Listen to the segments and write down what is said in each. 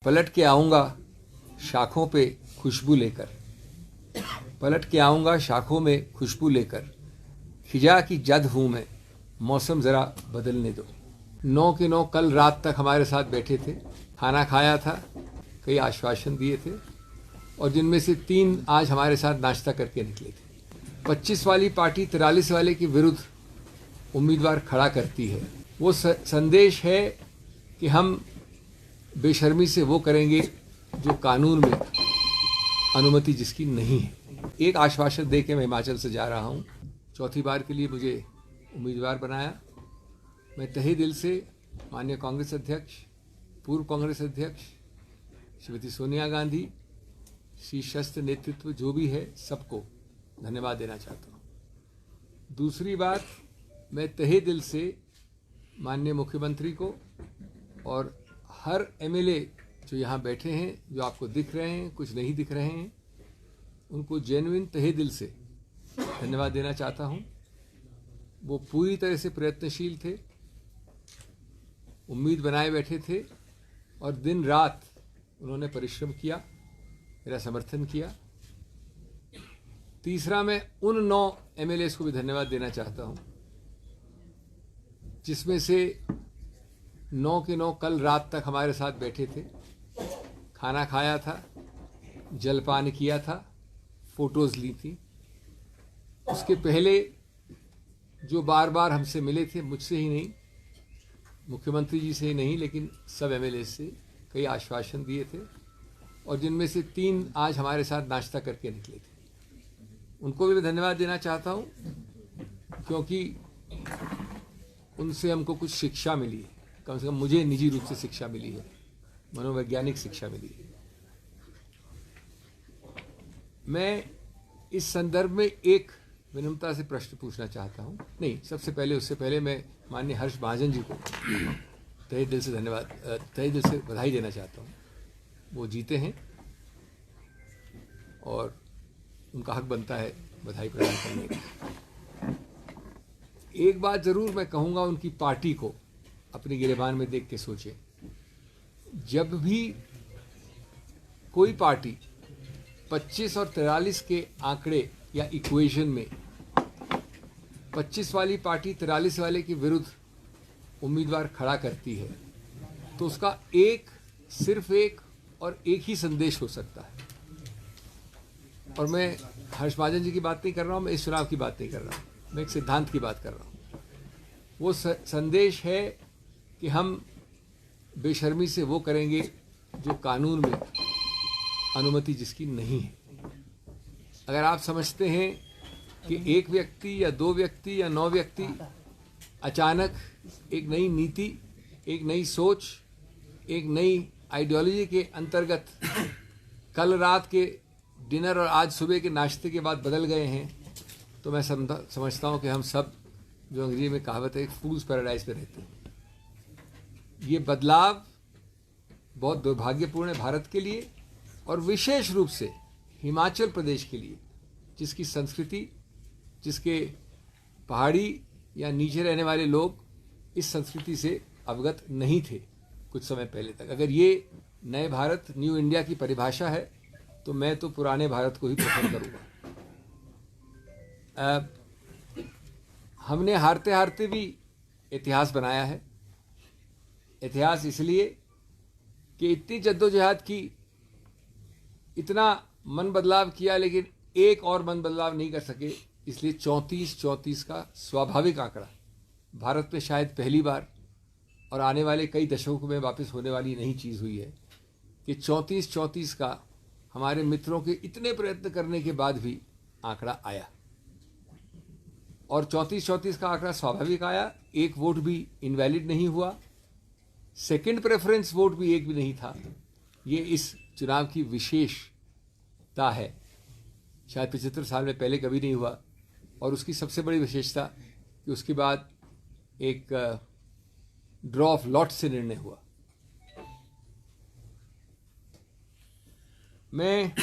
पलट के आऊँगा शाखों पे खुशबू लेकर, पलट के आऊँगा शाखों में खुशबू लेकर, खिजा की जद हूँ मैं, मौसम ज़रा बदलने दो। 9 के 9 कल रात तक हमारे साथ बैठे थे, खाना खाया था, कई आश्वासन दिए थे और जिनमें से 3 आज हमारे साथ नाश्ता करके निकले थे। 25 वाली पार्टी 43 वाले के विरुद्ध उम्मीदवार खड़ा करती है। वो संदेश है कि हम बेशर्मी से वो करेंगे जो कानून में अनुमति जिसकी नहीं है। एक आश्वासन दे के मैं हिमाचल से जा रहा हूँ। चौथी बार के लिए मुझे उम्मीदवार बनाया। मैं तहे दिल से माननीय कांग्रेस अध्यक्ष, पूर्व कांग्रेस अध्यक्ष श्रीमती सोनिया गांधी, शीर्षस्थ नेतृत्व जो भी है, सबको धन्यवाद देना चाहता हूँ। दूसरी बात, मैं तहे दिल से माननीय मुख्यमंत्री को और हर एमएलए जो यहाँ बैठे हैं, जो आपको दिख रहे हैं, कुछ नहीं दिख रहे हैं, उनको जेन्युइन तहे दिल से धन्यवाद देना चाहता हूँ। वो पूरी तरह से प्रयत्नशील थे, उम्मीद बनाए बैठे थे और दिन रात उन्होंने परिश्रम किया, मेरा समर्थन किया। तीसरा, मैं उन 9 एमएलए को भी धन्यवाद देना चाहता हूँ जिसमें से 9 के 9 कल रात तक हमारे साथ बैठे थे, खाना खाया था, जलपान किया था, फोटोज़ ली थी। उसके पहले जो बार बार हमसे मिले थे, मुझसे ही नहीं, मुख्यमंत्री जी से ही नहीं, लेकिन सब एमएलए से कई आश्वासन दिए थे और जिनमें से 3 आज हमारे साथ नाश्ता करके निकले थे। उनको भी मैं धन्यवाद देना चाहता हूँ क्योंकि उनसे हमको कुछ शिक्षा मिली है। कम से कम मुझे निजी रूप से शिक्षा मिली है, मनोवैज्ञानिक शिक्षा मिली है। मैं इस संदर्भ में एक विनम्रता से प्रश्न पूछना चाहता हूँ। नहीं, सबसे पहले उससे पहले मैं माननीय हर्ष महाजन जी को तहे दिल से धन्यवाद, तहे दिल से बधाई देना चाहता हूँ। वो जीते हैं और उनका हक बनता है बधाई प्रदान करने का। एक बात ज़रूर मैं कहूँगा, उनकी पार्टी को अपनी गिरेबान में देख के सोचें। जब भी कोई पार्टी 25 और 43 के आंकड़े या इक्वेशन में 25 वाली पार्टी 43 वाले के विरुद्ध उम्मीदवार खड़ा करती है, तो उसका सिर्फ एक और एक ही संदेश हो सकता है। और मैं हर्ष महाजन जी की बात नहीं कर रहा हूँ, मैं इस चुनाव की बात नहीं कर रहा हूँ, मैं एक सिद्धांत की बात कर रहा हूँ। वो संदेश है कि हम बेशर्मी से वो करेंगे जो कानून में अनुमति जिसकी नहीं है। अगर आप समझते हैं कि एक व्यक्ति या 2 व्यक्ति या 9 व्यक्ति अचानक एक नई नीति, एक नई सोच, एक नई आइडियोलॉजी के अंतर्गत कल रात के डिनर और आज सुबह के नाश्ते के बाद बदल गए हैं, तो मैं समझता हूँ कि हम सब, जो अंग्रेजी में कहावत है, एक फूल्स पैराडाइज में रहते हैं। ये बदलाव बहुत दुर्भाग्यपूर्ण है भारत के लिए और विशेष रूप से हिमाचल प्रदेश के लिए, जिसकी संस्कृति, जिसके पहाड़ी या नीचे रहने वाले लोग इस संस्कृति से अवगत नहीं थे कुछ समय पहले तक। अगर ये नए भारत, न्यू इंडिया की परिभाषा है, तो मैं तो पुराने भारत को ही पसंद करूँगा। हमने हारते हारते भी इतिहास बनाया है। इतिहास इसलिए कि इतनी जद्दोजहद की, इतना मन बदलाव किया, लेकिन एक और मन बदलाव नहीं कर सके। इसलिए 34-34 का स्वाभाविक आंकड़ा भारत में शायद पहली बार और आने वाले कई दशकों में वापस होने वाली नई चीज़ हुई है कि 34-34 का हमारे मित्रों के इतने प्रयत्न करने के बाद भी आंकड़ा आया। और 34-34 का आंकड़ा स्वाभाविक आया, एक वोट भी इनवैलिड नहीं हुआ, सेकंड प्रेफरेंस वोट भी एक भी नहीं था। ये इस चुनाव की विशेषता है, शायद 75 साल में पहले कभी नहीं हुआ। और उसकी सबसे बड़ी विशेषता कि उसके बाद एक ड्रॉ ऑफ लॉट से निर्णय हुआ। मैं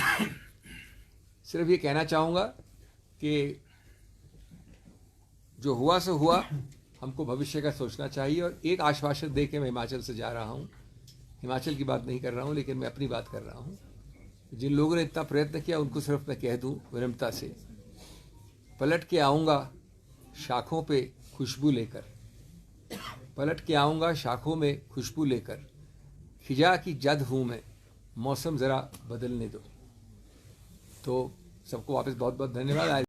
सिर्फ ये कहना चाहूँगा कि जो हुआ सो हुआ, हमको भविष्य का सोचना चाहिए। और एक आश्वासन दे के मैं हिमाचल से जा रहा हूँ। हिमाचल की बात नहीं कर रहा हूँ, लेकिन मैं अपनी बात कर रहा हूँ। जिन लोगों ने इतना प्रयत्न किया उनको सिर्फ मैं कह दूँ विनम्रता से, पलट के आऊँगा शाखों पे खुशबू लेकर, पलट के आऊँगा शाखों में खुशबू लेकर, खिजा की जद हूँ मैं, मौसम ज़रा बदलने दो। तो सबको वापस बहुत बहुत धन्यवाद।